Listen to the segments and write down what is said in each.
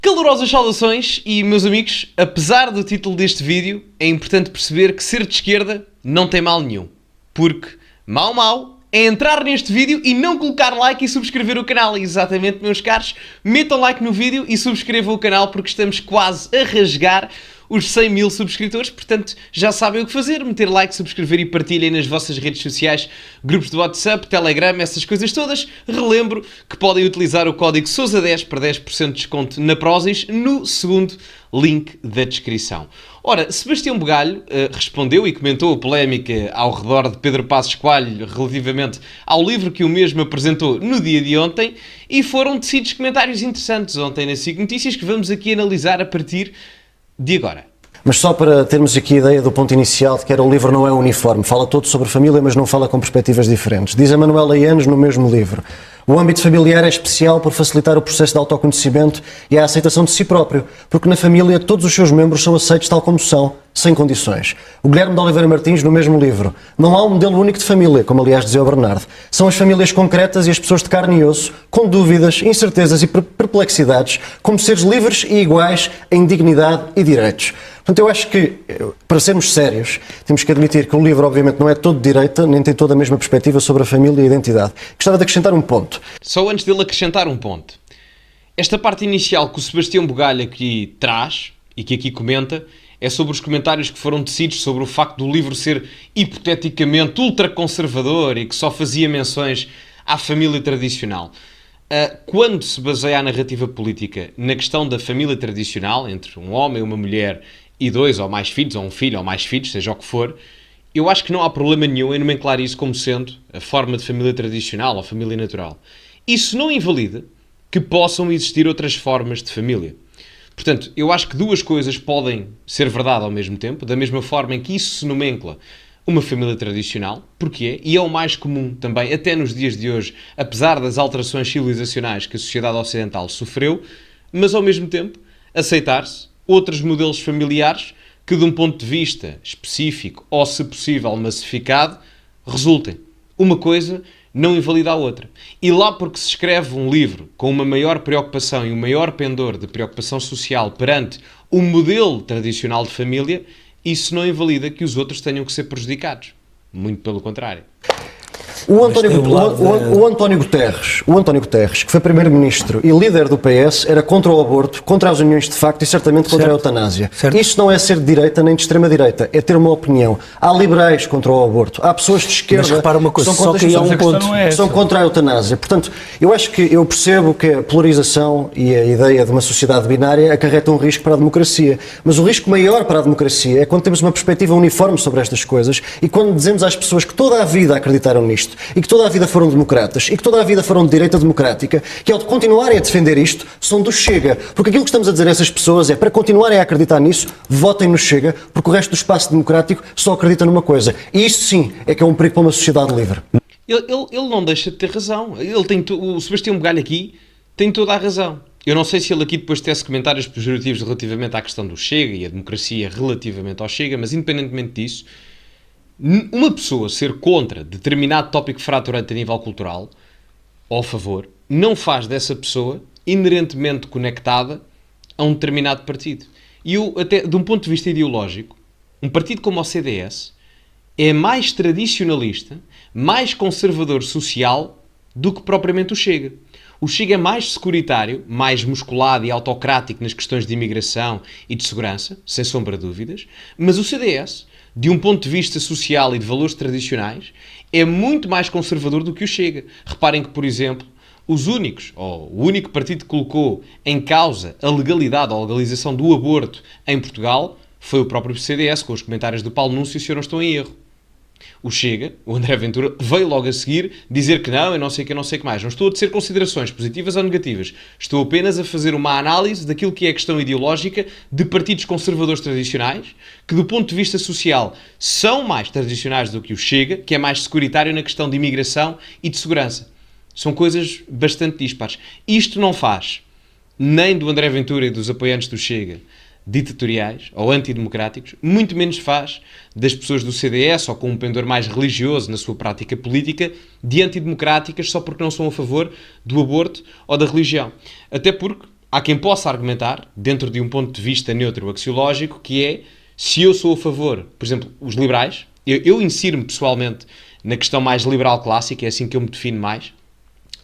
Calorosas saudações e, meus amigos, apesar do título deste vídeo, é importante perceber que ser de esquerda não tem mal nenhum. Porque mau é entrar neste vídeo e não colocar like e subscrever o canal. E exatamente, meus caros, metam like no vídeo e subscrevam o canal porque estamos quase a rasgar os 100 mil subscritores, portanto já sabem o que fazer, meter like, subscrever e partilhem nas vossas redes sociais, grupos de WhatsApp, Telegram, essas coisas todas. Relembro que podem utilizar o código SOUSA10 para 10% de desconto na Prozis no segundo link da descrição. Ora, Sebastião Bugalho respondeu e comentou a polémica ao redor de Pedro Passos Coelho relativamente ao livro que o mesmo apresentou no dia de ontem e foram tecidos comentários interessantes ontem na SIC Notícias que vamos aqui analisar a partir de agora. Mas só para termos aqui a ideia do ponto inicial de que o livro não é uniforme, fala todo sobre família, mas não fala com perspectivas diferentes. Diz a Manuela Ianes no mesmo livro: o âmbito familiar é especial por facilitar o processo de autoconhecimento e a aceitação de si próprio, porque na família todos os seus membros são aceitos tal como são, sem condições. O Guilherme de Oliveira Martins, no mesmo livro: não há um modelo único de família, como aliás dizia o Bernardo. São as famílias concretas e as pessoas de carne e osso, com dúvidas, incertezas e perplexidades, como seres livres e iguais em dignidade e direitos. Portanto, eu acho que, para sermos sérios, temos que admitir que o livro, obviamente, não é todo de direita, nem tem toda a mesma perspectiva sobre a família e a identidade. Gostava de acrescentar um ponto. Só antes dele acrescentar um ponto. Esta parte inicial que o Sebastião Bugalho aqui traz, e que aqui comenta, é sobre os comentários que foram tecidos sobre o facto do livro ser hipoteticamente ultraconservador e que só fazia menções à família tradicional. Quando se baseia a narrativa política na questão da família tradicional, entre um homem e uma mulher e dois ou mais filhos, ou um filho ou mais filhos, seja o que for, eu acho que não há problema nenhum em nomenclar isso como sendo a forma de família tradicional ou família natural. Isso não invalida que possam existir outras formas de família. Portanto, eu acho que duas coisas podem ser verdade ao mesmo tempo, da mesma forma em que isso se nomencla uma família tradicional, porque é, e é o mais comum também, até nos dias de hoje, apesar das alterações civilizacionais que a sociedade ocidental sofreu, mas ao mesmo tempo aceitar-se outros modelos familiares que, de um ponto de vista específico ou, se possível, massificado, resultem. Uma coisa não invalida a outra. E lá porque se escreve um livro com uma maior preocupação e um maior pendor de preocupação social perante o modelo tradicional de família, isso não invalida que os outros tenham que ser prejudicados. Muito pelo contrário. O António Guterres, que foi primeiro-ministro e líder do PS, era contra o aborto, contra as uniões de facto e certamente contra a eutanásia. Isto não é ser de direita nem de extrema-direita, é ter uma opinião. Há liberais contra o aborto, há pessoas de esquerda que são contra a eutanásia. Portanto, eu percebo que a polarização e a ideia de uma sociedade binária acarreta um risco para a democracia, mas o risco maior para a democracia é quando temos uma perspectiva uniforme sobre estas coisas e quando dizemos às pessoas que toda a vida acreditaram nisto, e que toda a vida foram democratas, e que toda a vida foram de direita democrática, que ao continuarem a defender isto, são do Chega. Porque aquilo que estamos a dizer a essas pessoas é, para continuarem a acreditar nisso, votem no Chega, porque o resto do espaço democrático só acredita numa coisa. E isso sim é que é um perigo para uma sociedade livre. Ele não deixa de ter razão. O Sebastião Bugalho aqui tem toda a razão. Eu não sei se ele aqui depois tece comentários pejorativos relativamente à questão do Chega e a democracia relativamente ao Chega, mas independentemente disso, uma pessoa ser contra determinado tópico fraturante a nível cultural, ou a favor, não faz dessa pessoa inerentemente conectada a um determinado partido. E eu, até de um ponto de vista ideológico, um partido como o CDS é mais tradicionalista, mais conservador social do que propriamente o Chega. O Chega é mais securitário, mais musculado e autocrático nas questões de imigração e de segurança, sem sombra de dúvidas, mas o CDS, de um ponto de vista social e de valores tradicionais, é muito mais conservador do que o Chega. Reparem que, por exemplo, o único partido que colocou em causa a legalidade ou a legalização do aborto em Portugal foi o próprio CDS, com os comentários do Paulo Núncio, se eu não estou em erro. O Chega, o André Ventura, veio logo a seguir dizer que não, eu não sei o que mais. Não estou a tecer considerações positivas ou negativas. Estou apenas a fazer uma análise daquilo que é a questão ideológica de partidos conservadores tradicionais, que do ponto de vista social são mais tradicionais do que o Chega, que é mais securitário na questão de imigração e de segurança. São coisas bastante dispares. Isto não faz nem do André Ventura e dos apoiantes do Chega ditatoriais ou antidemocráticos, muito menos faz das pessoas do CDS ou com um pendor mais religioso na sua prática política de antidemocráticas só porque não são a favor do aborto ou da religião. Até porque há quem possa argumentar, dentro de um ponto de vista neutro axiológico, que é, se eu sou a favor, por exemplo, os liberais, eu insiro-me pessoalmente na questão mais liberal clássica, é assim que eu me defino mais,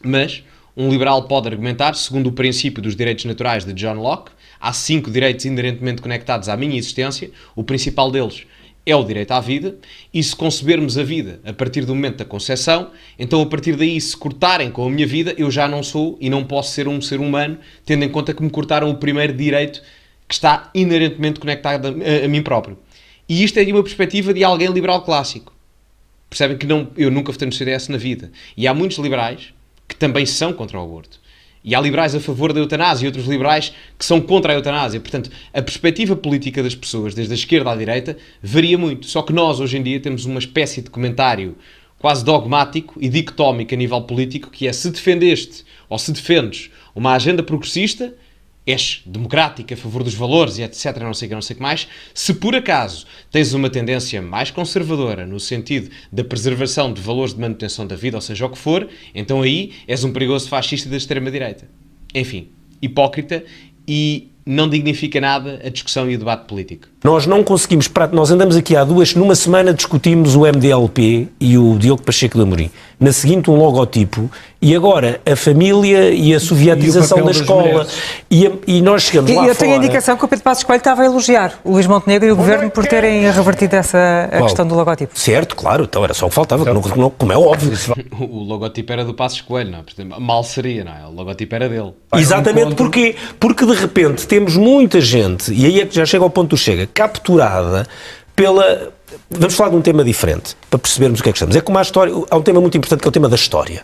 mas um liberal pode argumentar, segundo o princípio dos direitos naturais de John Locke, há 5 direitos inerentemente conectados à minha existência, o principal deles é o direito à vida, e se concebermos a vida a partir do momento da concepção, então a partir daí, se cortarem com a minha vida, eu já não sou e não posso ser um ser humano, tendo em conta que me cortaram o primeiro direito que está inerentemente conectado a mim próprio. E isto é de uma perspectiva de alguém liberal clássico. Percebem que eu nunca votei no CDS na vida. E há muitos liberais que também são contra o aborto. E há liberais a favor da eutanásia e outros liberais que são contra a eutanásia. Portanto, a perspectiva política das pessoas, desde a esquerda à direita, varia muito. Só que nós, hoje em dia, temos uma espécie de comentário quase dogmático e dicotómico a nível político, que é, se defendeste ou se defendes uma agenda progressista, és democrática, a favor dos valores e etc, não sei o que mais. Se por acaso tens uma tendência mais conservadora no sentido da preservação de valores de manutenção da vida, ou seja, o que for, então aí és um perigoso fascista da extrema-direita. Enfim, hipócrita e não dignifica nada a discussão e o debate político. Nós não conseguimos, nós andamos aqui há numa semana discutimos o MDLP e o Diogo Pacheco de Amorim. Na seguinte, um logotipo, e agora a família e a sovietização da escola. E nós chegamos lá fora... Eu tenho a indicação que o Pedro Passos Coelho estava a elogiar o Luís Montenegro e o Governo por terem revertido a questão do logotipo. Certo, claro, então era só o que faltava, como é óbvio. O logotipo era do Passos Coelho, não é? Mal seria, não é? O logotipo era dele. Exatamente, porquê? Porque de repente temos muita gente, e aí é que já chega ao ponto do chega, capturada pela... Vamos falar de um tema diferente, para percebermos o que é que estamos. É como há um tema muito importante, que é o tema da história.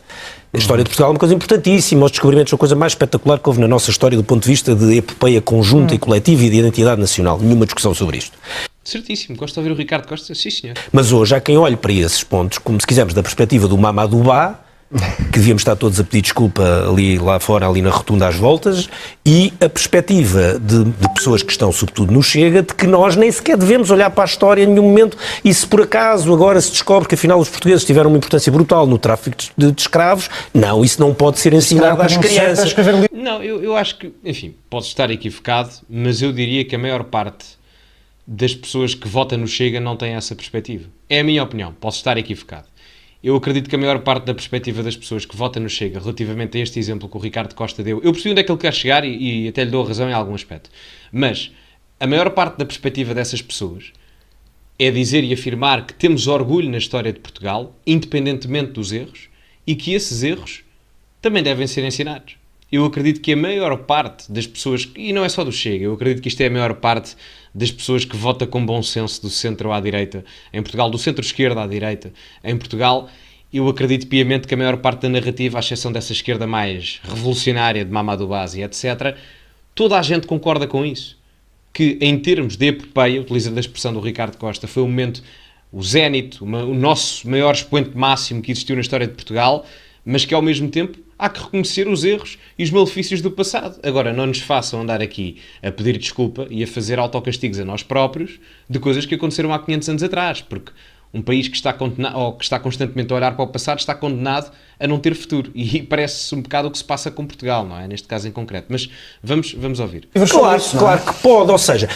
A história de Portugal é uma coisa importantíssima, os descobrimentos são a coisa mais espetacular que houve na nossa história do ponto de vista de epopeia conjunta e coletiva e de identidade nacional. Nenhuma discussão sobre isto. Certíssimo, gosto de ouvir o Ricardo Costa, sim senhor. Mas hoje há quem olhe para esses pontos, como se quisermos, da perspectiva do Mamadouba, que devíamos estar todos a pedir desculpa lá fora, ali na rotunda às voltas, e a perspectiva de pessoas que estão, sobretudo, no Chega, de que nós nem sequer devemos olhar para a história em nenhum momento, e se por acaso agora se descobre que afinal os portugueses tiveram uma importância brutal no tráfico de escravos, não, isso não pode ser ensinado às crianças. Não, eu acho que, enfim, posso estar equivocado, mas eu diria que a maior parte das pessoas que votam no Chega não tem essa perspectiva. É a minha opinião, posso estar equivocado. Eu acredito que a maior parte da perspectiva das pessoas que votam no Chega, relativamente a este exemplo que o Ricardo Costa deu, eu percebi onde é que ele quer chegar e até lhe dou a razão em algum aspecto, mas a maior parte da perspectiva dessas pessoas é dizer e afirmar que temos orgulho na história de Portugal, independentemente dos erros, e que esses erros também devem ser ensinados. Eu acredito que a maior parte das pessoas, e não é só do Chega, eu acredito que isto é a maior parte das pessoas que vota com bom senso do centro à direita em Portugal, do centro-esquerda à direita em Portugal, eu acredito piamente que a maior parte da narrativa, à exceção dessa esquerda mais revolucionária de Mamadou Bazi, etc., toda a gente concorda com isso. Que em termos de epopeia, utilizando a expressão do Ricardo Costa, foi o momento, o zénite, o nosso maior expoente máximo que existiu na história de Portugal, mas que ao mesmo tempo há que reconhecer os erros e os malefícios do passado. Agora, não nos façam andar aqui a pedir desculpa e a fazer autocastigos a nós próprios de coisas que aconteceram há 500 anos atrás, porque um país que está condenado, ou que está constantemente a olhar para o passado, está condenado a não ter futuro. E parece um bocado o que se passa com Portugal, não é? Neste caso em concreto. Mas vamos ouvir. Claro que pode, ou seja,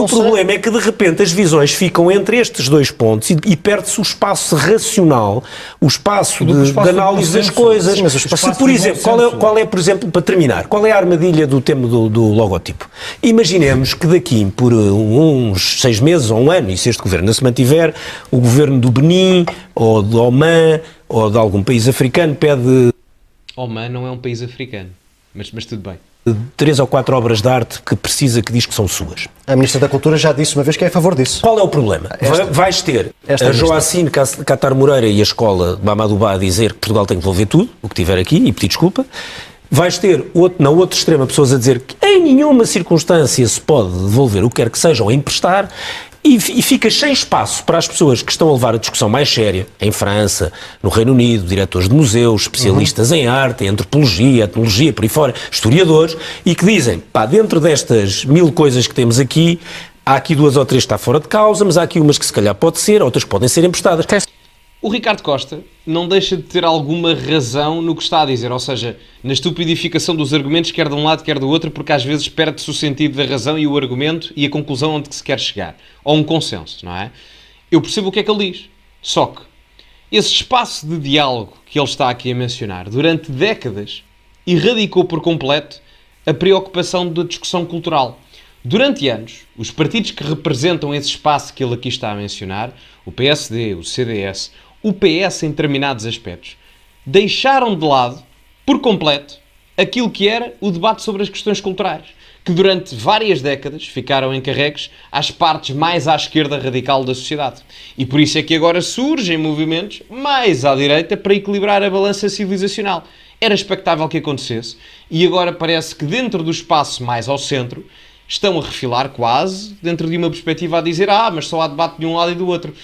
o problema é que de repente as visões ficam entre estes dois pontos e perde-se o espaço racional, o espaço de análise das coisas. Sim, se, por exemplo, qual é, por exemplo, para terminar, qual é a armadilha do tema do logotipo? Imaginemos que daqui por uns 6 meses ou um ano, e se este governo se mantiver, o governo do Benin, ou do Oman, ou de algum país africano pede... Oman não é um país africano, mas tudo bem. 3 ou 4 obras de arte que diz que são suas. A Ministra da Cultura já disse uma vez que é a favor disso. Qual é o problema? Vais ter a Joacine Catar Moreira e a escola de Mamadouba a dizer que Portugal tem que devolver tudo, o que tiver aqui, e pedir desculpa. Vais ter, na outra extrema, pessoas a dizer que em nenhuma circunstância se pode devolver o que quer que seja ou emprestar, e ficas sem espaço para as pessoas que estão a levar a discussão mais séria, em França, no Reino Unido, diretores de museus, especialistas em arte, em antropologia, etnologia, por aí fora, historiadores, e que dizem, dentro destas 1000 coisas que temos aqui, há aqui 2 ou 3 que está fora de causa, mas há aqui umas que se calhar pode ser, outras que podem ser emprestadas. o Ricardo Costa não deixa de ter alguma razão no que está a dizer, ou seja, na estupidificação dos argumentos, quer de um lado, quer do outro, porque às vezes perde-se o sentido da razão e o argumento e a conclusão onde se quer chegar. Ou um consenso, não é? Eu percebo o que é que ele diz. Só que esse espaço de diálogo que ele está aqui a mencionar, durante décadas, erradicou por completo a preocupação da discussão cultural. Durante anos, os partidos que representam esse espaço que ele aqui está a mencionar, o PSD, o CDS, o PS em determinados aspectos, deixaram de lado, por completo, aquilo que era o debate sobre as questões culturais, que durante várias décadas ficaram encarregues às partes mais à esquerda radical da sociedade. E por isso é que agora surgem movimentos mais à direita para equilibrar a balança civilizacional. Era expectável que acontecesse, e agora parece que dentro do espaço mais ao centro, estão a refilar quase, dentro de uma perspectiva a dizer mas só há debate de um lado e do outro.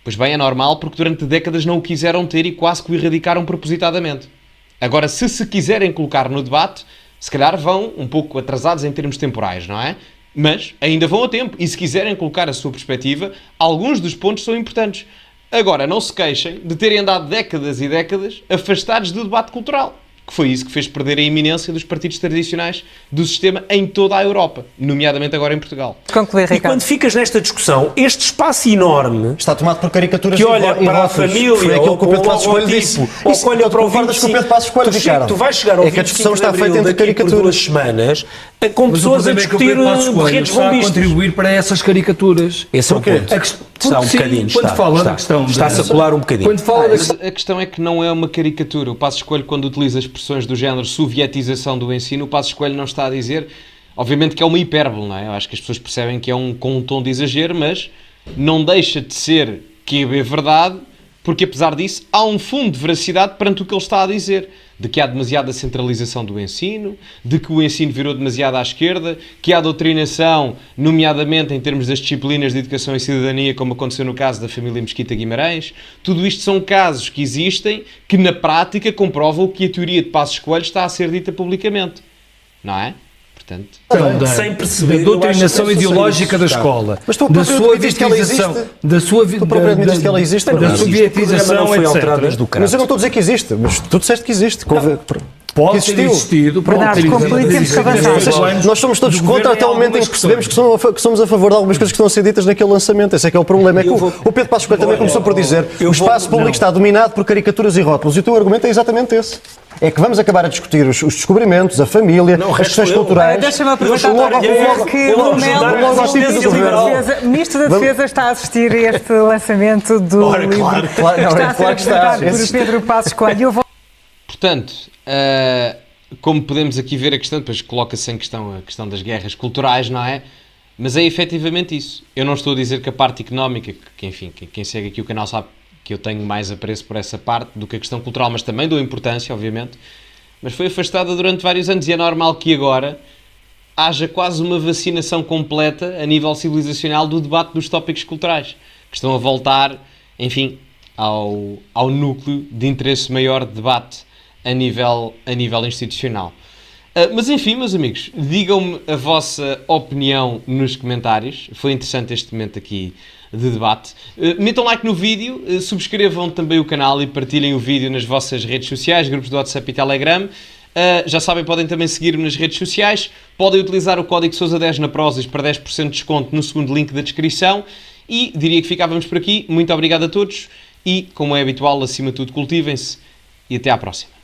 Pois bem, é normal, porque durante décadas não o quiseram ter e quase que o erradicaram propositadamente. Agora, se quiserem colocar no debate, se calhar vão um pouco atrasados em termos temporais, não é? Mas ainda vão a tempo. E se quiserem colocar a sua perspectiva, alguns dos pontos são importantes. Agora, não se queixem de terem andado décadas e décadas afastados do debate cultural, que foi isso que fez perder a iminência dos partidos tradicionais do sistema em toda a Europa, nomeadamente agora em Portugal. Concluir, Ricardo. E quando ficas nesta discussão, este espaço enorme está tomado por caricaturas que olha para a família, foi aquilo que o Pedro Passos Coelho disse. Ou que olha para o 25, com o Pedro Passos Coelho, Ricardo. Tu vais chegar ao é que a discussão está feita entre caricaturas. Por 2 semanas, com pessoas a discutir redes está a contribuir para essas caricaturas. Esse é o ponto. Está um bocadinho. Está-se a colar um bocadinho. A questão é que não é uma caricatura. O Passos Coelho, quando utiliza expressões do género sovietização do ensino, o Passos Coelho não está a dizer, obviamente que é uma hipérbole, não é? Eu acho que as pessoas percebem que é com um tom de exagero, mas não deixa de ser que é verdade, porque apesar disso há um fundo de veracidade perante o que ele está a dizer, de que há demasiada centralização do ensino, de que o ensino virou demasiado à esquerda, que há doutrinação, nomeadamente em termos das disciplinas de educação e cidadania, como aconteceu no caso da família Mesquita Guimarães. Tudo isto são casos que existem, que na prática comprovam que a teoria de Passos Coelho está a ser dita publicamente. Não é? Portanto, sem perceber da doutrinação ideológica da escola, mas tu da sua vietização, da sua sovietização, foi alterado desde o caso. Mas eu não estou a dizer que existe, mas tu disseste que existe. Pode ter existido. Nós somos todos contra até o momento em que percebemos que somos a favor de algumas coisas que estão a ser ditas naquele lançamento. Esse é que é o problema. É que o Pedro Passos Coelho também começou por dizer o espaço público está dominado por caricaturas e rótulos. E o teu argumento é exatamente esse. É que vamos acabar a discutir os descobrimentos, a família, as questões culturais. Deixa-me aproveitar para dizer que o Ministro da Defesa está a assistir a este lançamento do livro. Está a ser apresentado por Pedro Passos Coelho. Portanto, como podemos aqui ver a questão, depois coloca-se em questão a questão das guerras culturais, não é? Mas é efetivamente isso. Eu não estou a dizer que a parte económica, que enfim, quem segue aqui o canal sabe que eu tenho mais apreço por essa parte do que a questão cultural, mas também dou importância, obviamente, mas foi afastada durante vários anos e é normal que agora haja quase uma vacinação completa a nível civilizacional do debate dos tópicos culturais, que estão a voltar, enfim, ao núcleo de interesse maior de debate a nível institucional. Mas enfim, meus amigos, digam-me a vossa opinião nos comentários. Foi interessante este momento aqui de debate. Metam like no vídeo, subscrevam também o canal e partilhem o vídeo nas vossas redes sociais, grupos do WhatsApp e Telegram. Já sabem, podem também seguir-me nas redes sociais. Podem utilizar o código Sousa10 na Prozis para 10% de desconto no segundo link da descrição. E diria que ficávamos por aqui. Muito obrigado a todos e, como é habitual, acima de tudo, cultivem-se e até à próxima.